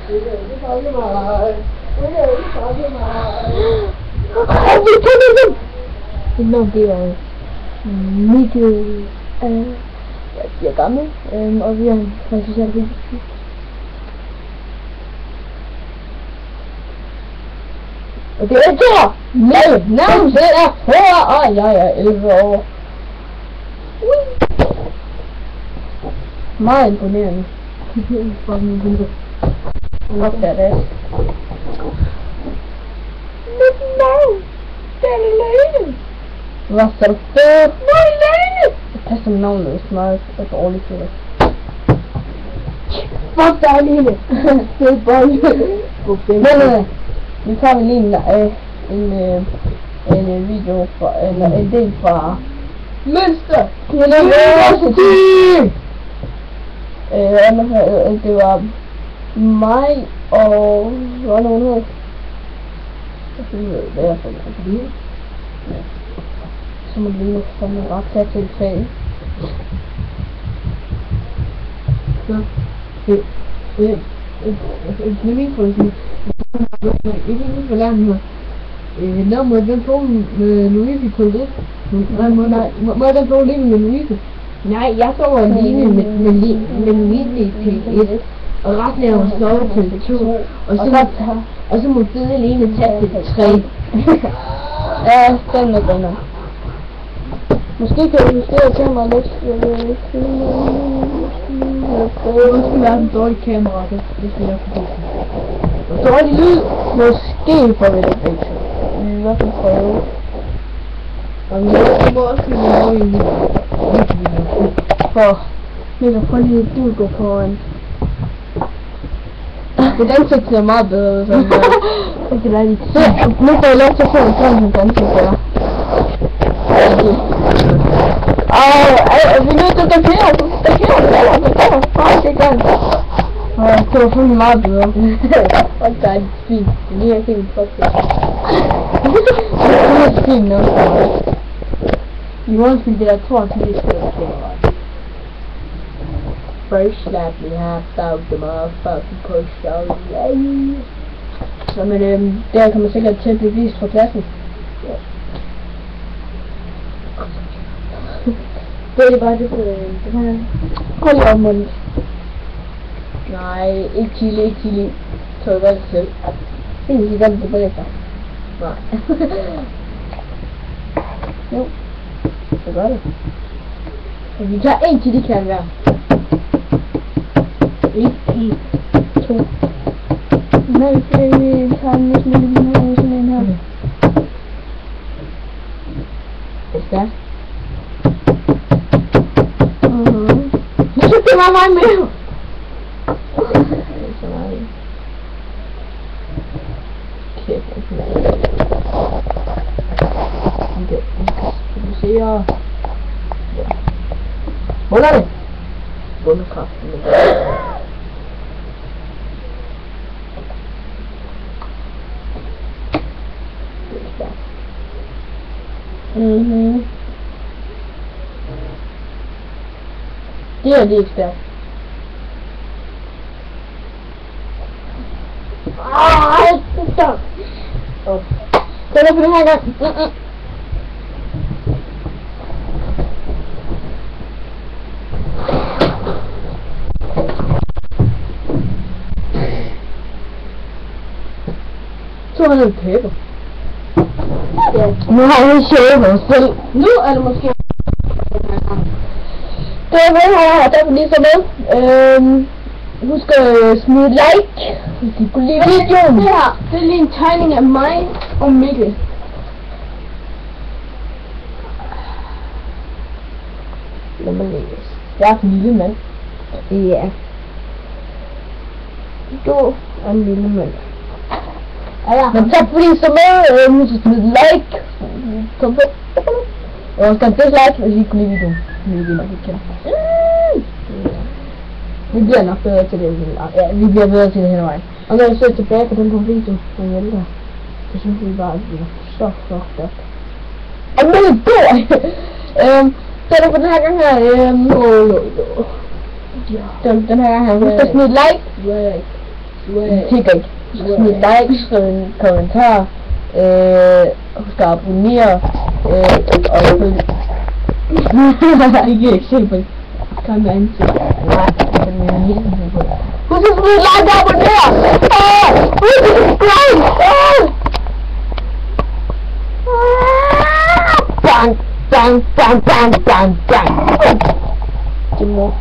Nå, det er Mikkel, jeg er gammel, og vi er fra socialt hus. Og det er Thor! Mit navn det er Thor, og jeg er 11 år. Meget imponerende. For min vinter. What that is. Mit navn, det er Lene. Hvad så det? Nej, Lene! Det passer med navnet, hvis meget er dårligt til det. Fuck dig, Lene! Det er bare men nu tager vi lige en video fra, en del fra Mønster University! Det var mig og hvad var nogen hed? Jeg ved hvad jeg får det. Så må det lige fandme ret til et fag. Så min forskning. Jeg kan ikke forlære mig. Nå, må den få med Louise i koldet? Må den få lige med Louise? Nej, jeg sover alene med Louise i P1. Og resten af vores sove til 2. Og så må Fede alene tage til 3. Ja, den er grønner. Måske kan du justere kameraet lidt. Jeg ved ikke. Det skal være en dårlig kamera, det skal jeg forstå. Dårlig lyd. Måske får vi det begge. Vi vil i hvert fald prøve. Og vi må også blive noget i video. For Mikkel, prøv lige du gå foran. Det ansigt ser meget bedre ud, sådan der. Det er lidt. Nu får jeg lov til at få en sådan hans ansigt der. Vi er nødt til at dækkere. Det er godt. Det var fuldt meget bedre. Og der er fint. Det lige er helt podcast. Det er fint nok. I morgen det der tror til det skal være. First slap we have out the motherfucking push out. Så men det kommer sikkert til at blive vist fra klassen. Ja. Det er bare det her. Hold lige om munden. Nej, ikke chili. Så jeg gør det selv. Det er ikke det bagefter. Nej. Jo. Så gør det. Så vi tager en chili kan hver. 1, 2. Nej, vi tager en lille sådan en her. Det skal. Det var mig med. Så meget. Kæft, okay, skal vi se her. Hvor er det? Bundekraften. Det er det stærkt. Stop. Det er for den her gang. Så er det kæber. Ja. Nu har jeg sjævet mig selv. Nu er det måske. Det er vel her, og der vil lige så med. Husk at smide like, hvis I kunne lide videoen. Det her, det er lige en tegning af mig og Mikkel. Lad mig læse. Jeg er en lille mand. Ja. Du er en lille mand. Men tak fordi I så med. Husk at smide like. Kom på. Og skal dislike, hvis I kunne lide videoen. Vi bliver nok bedre til det. Ja, vi bliver bedre til det hele vejen. Og når jeg ser tilbage på den her video, så hjælper det synes vi bare, at vi er så fucked up. Og nu er det god! Så er det for den her gang her, den her gang her, husk at smide like. Tigger ikke. Smid like, skriv en kommentar, husk at abonnere, og selvfølgelig... Ikke eksempel. Kom med ansigt. Nej, det er min lille på. Husk at smide like og abonnere! Husk at subscribe! Bang, bang, bang, bang, bang, bang! Det må...